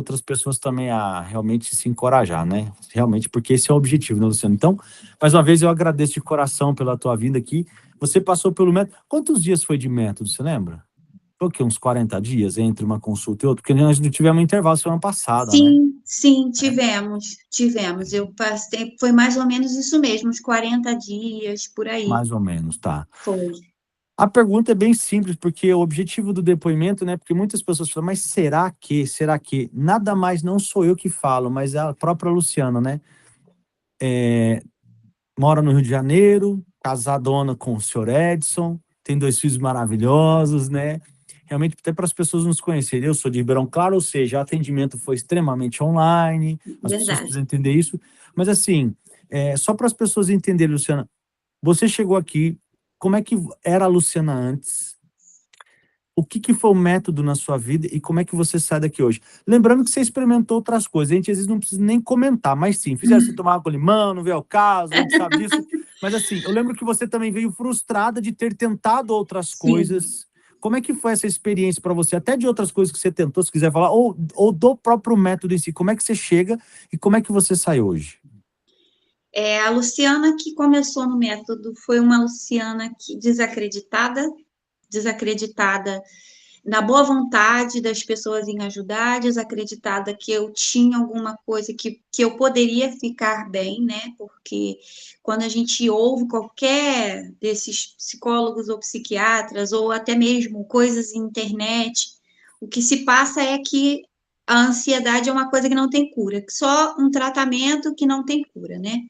outras pessoas também a realmente se encorajar, né? Realmente, porque esse é o objetivo, né, Luciano? Então, mais uma vez, eu agradeço de coração pela tua vinda aqui. Você passou pelo método. Quantos dias foi de método, você lembra? Foi o quê? Uns 40 dias entre uma consulta e outra? Porque nós não tivemos um intervalo semana passada, né? Sim, tivemos. Eu passei, foi mais ou menos isso mesmo, uns 40 dias, por aí. Mais ou menos, tá. Foi. A pergunta é bem simples, porque o objetivo do depoimento, né? Porque muitas pessoas falam, mas será que? Nada mais não sou eu que falo, mas é a própria Luciana, né? Mora no Rio de Janeiro, casadona com o senhor Edson, tem 2 filhos maravilhosos, né? Realmente, até para as pessoas nos conhecerem, eu sou de Ribeirão Claro, ou seja, o atendimento foi extremamente online, as pessoas Verdade. precisam entender isso. Mas, assim, só para as pessoas entenderem, Luciana, você chegou aqui, como é que era a Luciana antes? O que foi o método na sua vida e como é que você sai daqui hoje? Lembrando que você experimentou outras coisas, a gente às vezes não precisa nem comentar, mas sim, fizeram você tomar água com limão, não veio ao caso, a gente sabe disso. Mas assim, eu lembro que você também veio frustrada de ter tentado outras Sim. coisas. Como é que foi essa experiência para você? Até de outras coisas que você tentou, se quiser falar, ou do próprio método em si. Como é que você chega e como é que você sai hoje? A Luciana que começou no método foi uma Luciana que desacreditada na boa vontade das pessoas em ajudar, desacreditada que eu tinha alguma coisa que eu poderia ficar bem, né? Porque quando a gente ouve qualquer desses psicólogos ou psiquiatras, ou até mesmo coisas em internet, o que se passa é que a ansiedade é uma coisa que não tem cura, só um tratamento que não tem cura, né?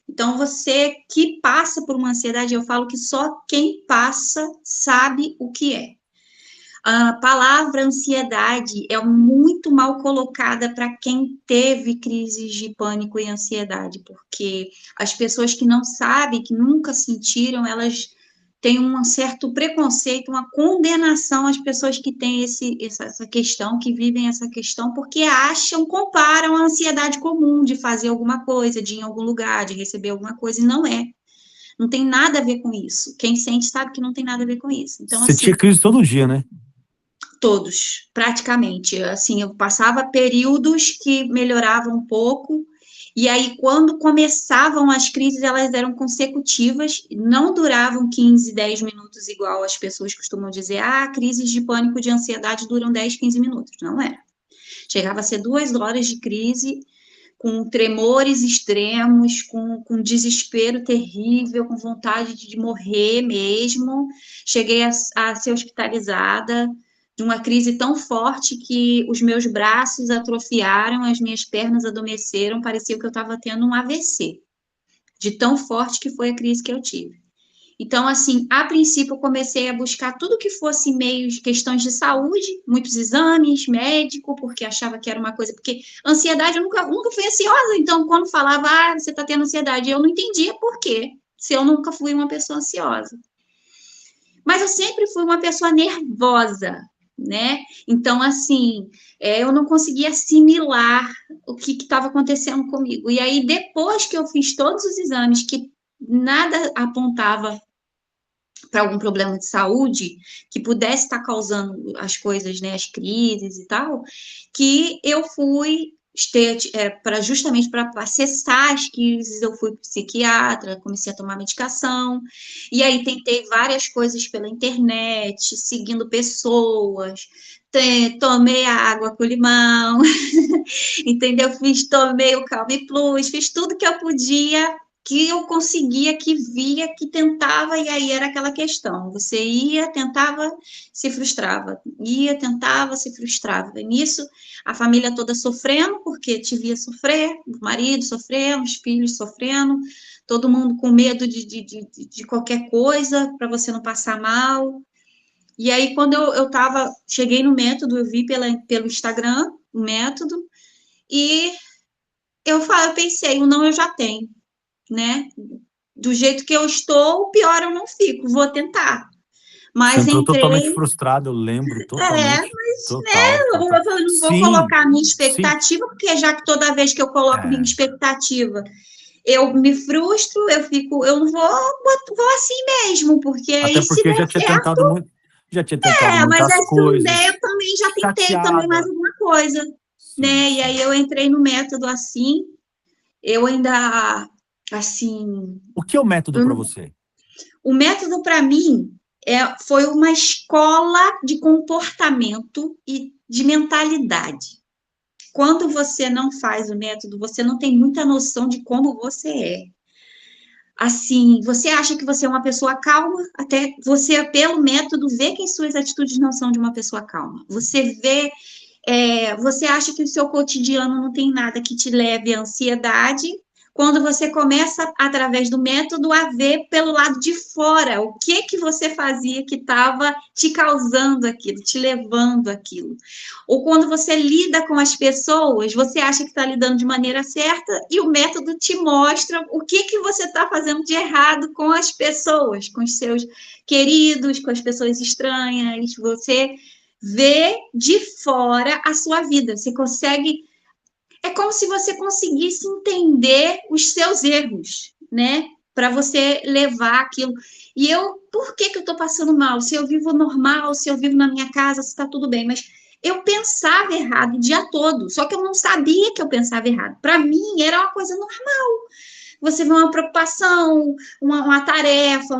Então, você que passa por uma ansiedade, eu falo que só quem passa sabe o que é. A palavra ansiedade é muito mal colocada para quem teve crises de pânico e ansiedade, porque as pessoas que não sabem, que nunca sentiram, elas têm um certo preconceito, uma condenação às pessoas que têm essa questão, que vivem essa questão, porque acham, comparam a ansiedade comum de fazer alguma coisa, de ir em algum lugar, de receber alguma coisa, e não é. Não tem nada a ver com isso. Quem sente sabe que não tem nada a ver com isso. Então, Você assim, tinha crise todo dia, né? todos, praticamente. Assim, eu passava períodos que melhoravam um pouco, e aí, quando começavam as crises, elas eram consecutivas, não duravam 15, 10 minutos, igual as pessoas costumam dizer, crises de pânico, de ansiedade duram 10, 15 minutos. Não é. Chegava a ser 2 horas de crise, com tremores extremos, com desespero terrível, com vontade de morrer mesmo. Cheguei a ser hospitalizada de uma crise tão forte que os meus braços atrofiaram, as minhas pernas adormeceram, parecia que eu estava tendo um AVC, de tão forte que foi a crise que eu tive. Então, assim, a princípio eu comecei a buscar tudo que fosse meios, questões de saúde, muitos exames, médico, porque achava que era uma coisa, porque ansiedade eu nunca fui ansiosa, então quando falava, você está tendo ansiedade, eu não entendia por quê, se eu nunca fui uma pessoa ansiosa. Mas eu sempre fui uma pessoa nervosa, né? Então, assim, eu não conseguia assimilar o que estava acontecendo comigo. E aí, depois que eu fiz todos os exames, que nada apontava para algum problema de saúde que pudesse estar causando as coisas, né, as crises e tal, que eu fui justamente para acessar as crises, eu fui psiquiatra, comecei a tomar medicação, e aí tentei várias coisas pela internet, seguindo pessoas, tomei a água com limão, entendeu? Tomei o Calme Plus, fiz tudo que eu podia, que eu conseguia, que via, que tentava, e aí era aquela questão. Você ia, tentava, se frustrava. Ia, tentava, se frustrava. E nisso, a família toda sofrendo, porque te via sofrer, o marido sofrendo, os filhos sofrendo, todo mundo com medo de qualquer coisa, para você não passar mal. E aí, quando cheguei no método, eu vi pelo Instagram o método, e eu pensei, o não eu já tenho, né? Do jeito que eu estou, pior eu não fico, vou tentar. Você Mas entrou totalmente entrei, frustrado, eu lembro, totalmente. mas Total, eu total. não vou Sim, colocar minha sim. expectativa, porque já que toda vez que eu coloco minha É. expectativa, eu me frustro, eu não vou assim mesmo, porque Até aí se porque eu der certo, já tinha tentado mas muitas aí se não der, coisas, eu também já tentei também mais chateada. alguma coisa. né? E aí eu entrei no método assim, eu ainda, assim... O que é o método para você? O método, para mim, foi uma escola de comportamento e de mentalidade. Quando você não faz o método, você não tem muita noção de como você é. Assim, você acha que você é uma pessoa calma, até você, pelo método, vê que as suas atitudes não são de uma pessoa calma. Você vê, você acha que o seu cotidiano não tem nada que te leve à ansiedade, quando você começa, através do método, a ver pelo lado de fora o que você fazia que estava te causando aquilo, te levando aquilo. Ou quando você lida com as pessoas, você acha que está lidando de maneira certa e o método te mostra o que você está fazendo de errado com as pessoas, com os seus queridos, com as pessoas estranhas. Você vê de fora a sua vida, você consegue... É como se você conseguisse entender os seus erros, né? Para você levar aquilo. E eu, por que eu estou passando mal? Se eu vivo normal, se eu vivo na minha casa, se está tudo bem. Mas eu pensava errado o dia todo, só que eu não sabia que eu pensava errado. Para mim, era uma coisa normal. Você vê uma preocupação, uma tarefa,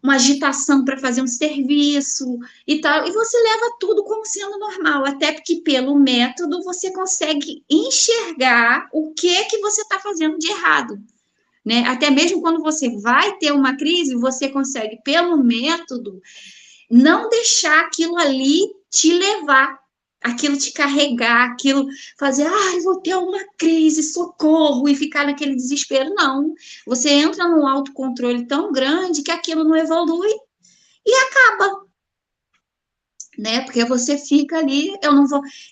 uma agitação para fazer um serviço e tal, e você leva tudo como sendo normal, até porque pelo método você consegue enxergar o que você está fazendo de errado, né? Até mesmo quando você vai ter uma crise, você consegue, pelo método, não deixar aquilo ali te levar, aquilo te carregar, aquilo fazer, eu vou ter uma crise, socorro, e ficar naquele desespero. Não. Você entra num autocontrole tão grande que aquilo não evolui e acaba. Né? Porque você fica ali,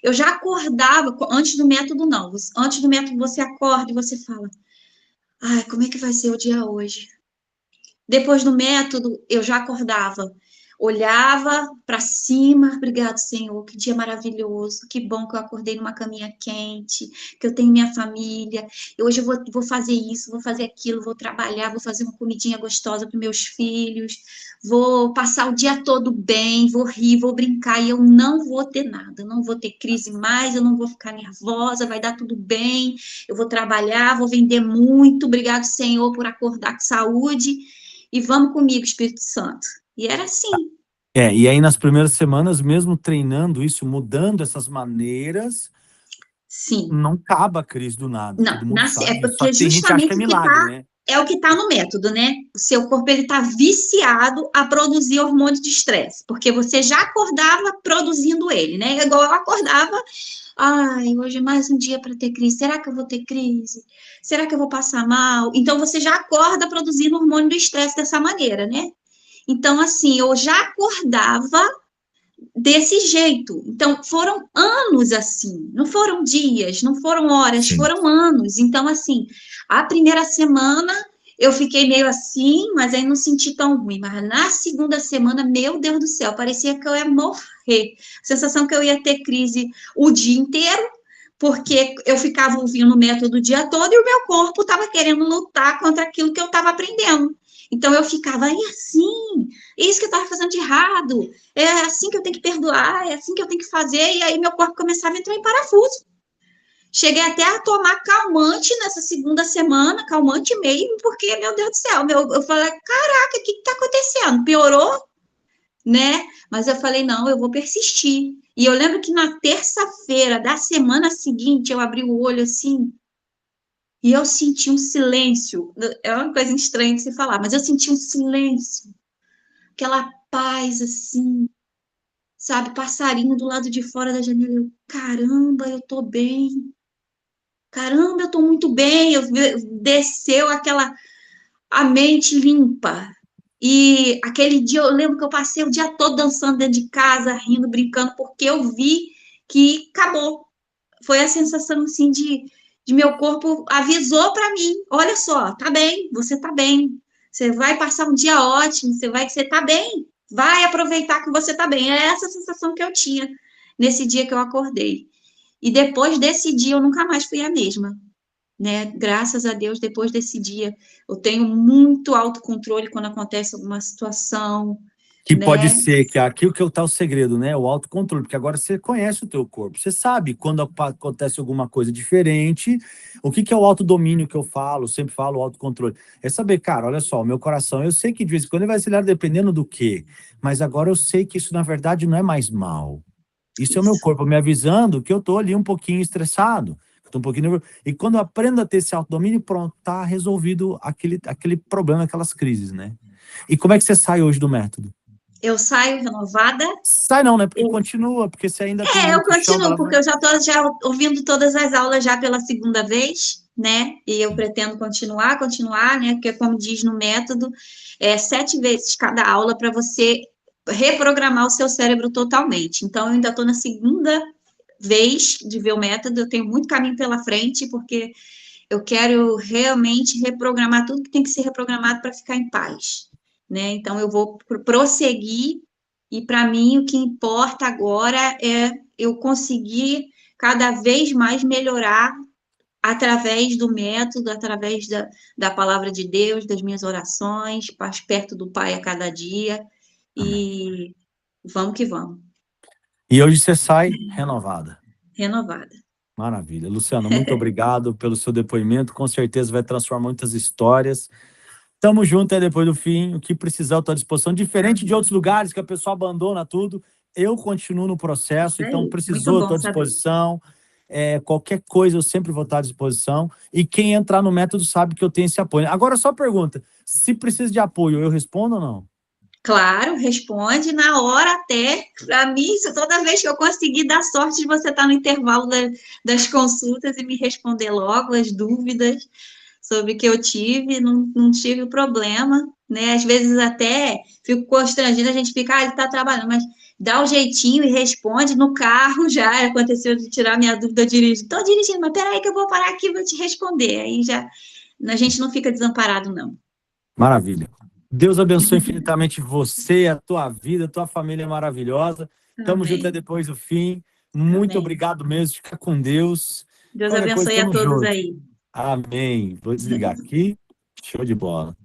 eu já acordava, antes do método não, antes do método você acorda e você fala, como é que vai ser o dia hoje? Depois do método, eu já acordava, olhava para cima, obrigado, Senhor, que dia maravilhoso, que bom que eu acordei numa caminha quente, que eu tenho minha família, e hoje eu vou fazer isso, vou fazer aquilo, vou trabalhar, vou fazer uma comidinha gostosa para meus filhos, vou passar o dia todo bem, vou rir, vou brincar, e eu não vou ter nada, eu não vou ter crise mais, eu não vou ficar nervosa, vai dar tudo bem, eu vou trabalhar, vou vender muito, obrigado, Senhor, por acordar com saúde, e vamos comigo, Espírito Santo. E era assim. E aí nas primeiras semanas, mesmo treinando isso, mudando essas maneiras, sim, não acaba a crise do nada, não, todo mundo sabe é disso. Só porque que tem gente que acha que justamente é milagre, né? é o que está no método, né? O seu corpo ele está viciado a produzir hormônio de estresse, porque você já acordava produzindo ele, né? Igual eu acordava, hoje é mais um dia para ter crise. Será que eu vou ter crise? Será que eu vou passar mal? Então você já acorda produzindo hormônio do estresse dessa maneira, né? Então, assim, eu já acordava desse jeito. Então, foram anos assim, não foram dias, não foram horas, Sim. foram anos. Então, assim, a primeira semana eu fiquei meio assim, mas aí não senti tão ruim. Mas na segunda semana, meu Deus do céu, parecia que eu ia morrer. A sensação que eu ia ter crise o dia inteiro, porque eu ficava ouvindo o método o dia todo e o meu corpo estava querendo lutar contra aquilo que eu estava aprendendo. Então eu ficava, assim, isso que eu estava fazendo de errado, é assim que eu tenho que perdoar, é assim que eu tenho que fazer, e aí meu corpo começava a entrar em parafuso. Cheguei até a tomar calmante nessa segunda semana, calmante mesmo, porque, meu Deus do céu, eu falei, caraca, o que está acontecendo? Piorou? Né? Mas eu falei, não, eu vou persistir. E eu lembro que na terça-feira da semana seguinte, eu abri o olho assim, e eu senti um silêncio. É uma coisa estranha de se falar, mas eu senti um silêncio, aquela paz assim, sabe? Passarinho do lado de fora da janela. Eu, caramba, eu tô bem. Caramba, eu tô muito bem. Desceu a mente limpa. E aquele dia eu lembro que eu passei o dia todo dançando dentro de casa, rindo, brincando, porque eu vi que acabou. Foi a sensação assim de meu corpo avisou para mim, olha só, tá bem, você tá bem. Você vai passar um dia ótimo, você tá bem. Vai aproveitar que você tá bem. É essa sensação que eu tinha nesse dia que eu acordei. E depois desse dia eu nunca mais fui a mesma, né? Graças a Deus, depois desse dia eu tenho muito autocontrole quando acontece alguma situação. Que pode né? ser que aqui o que está o segredo, né? O autocontrole, porque agora você conhece o teu corpo, você sabe quando acontece alguma coisa diferente. O que é o autodomínio que eu falo, sempre falo, o autocontrole? É saber, cara, olha só, o meu coração, eu sei que de vez em quando ele vai acelerar dependendo do quê, mas agora eu sei que isso na verdade não é mais mal. Isso é o meu Isso. corpo me avisando que eu tô ali um pouquinho estressado, que eu tô um pouquinho nervoso. E quando eu aprendo a ter esse autodomínio, pronto, tá resolvido aquele problema, aquelas crises, né? E como é que você sai hoje do método? Eu saio renovada. Sai não, né? Porque continua, porque você ainda tem Eu muito chão continuo, pela porque eu frente. já estou já ouvindo todas as aulas já pela segunda vez, né? E eu pretendo continuar, né? Porque, como diz no método, 7 vezes cada aula para você reprogramar o seu cérebro totalmente. Então, eu ainda estou na segunda vez de ver o método, eu tenho muito caminho pela frente, porque eu quero realmente reprogramar tudo que tem que ser reprogramado para ficar em paz, né? Então, eu vou prosseguir, e para mim o que importa agora é eu conseguir cada vez mais melhorar através do método, através da palavra de Deus, das minhas orações, mais perto do Pai a cada dia, Amém. e vamos que vamos, E hoje você sai renovada. renovada. Maravilha. Luciano, muito obrigado pelo seu depoimento. Com certeza vai transformar muitas histórias. Tamo junto aí depois do fim. O que precisar, eu estou à disposição. Diferente de outros lugares que a pessoa abandona tudo, eu continuo no processo. Isso Então, aí, muito precisou, bom estou à saber. disposição. Qualquer coisa, eu sempre vou estar à disposição. E quem entrar no método sabe que eu tenho esse apoio. Agora, só pergunta: se precisa de apoio, eu respondo ou não? Claro, responde na hora até. Para mim, isso, toda vez que eu conseguir dar sorte de você estar no intervalo das consultas e me responder logo as dúvidas sobre o que eu tive, não tive problema, né? Às vezes até fico constrangida, a gente fica, ele está trabalhando, mas dá o jeitinho e responde no carro já. Aconteceu de tirar minha dúvida dirigindo. Estou dirigindo, mas peraí que eu vou parar aqui e vou te responder. Aí já a gente não fica desamparado, não. Maravilha. Deus abençoe infinitamente você, a tua vida, a tua família é maravilhosa. Tamo junto até Amém. depois do fim. Muito Amém. obrigado mesmo. Fica com Deus. Deus Qualquer coisa, abençoe a tamo todos junto. aí. Amém. Vou desligar aqui. Show de bola.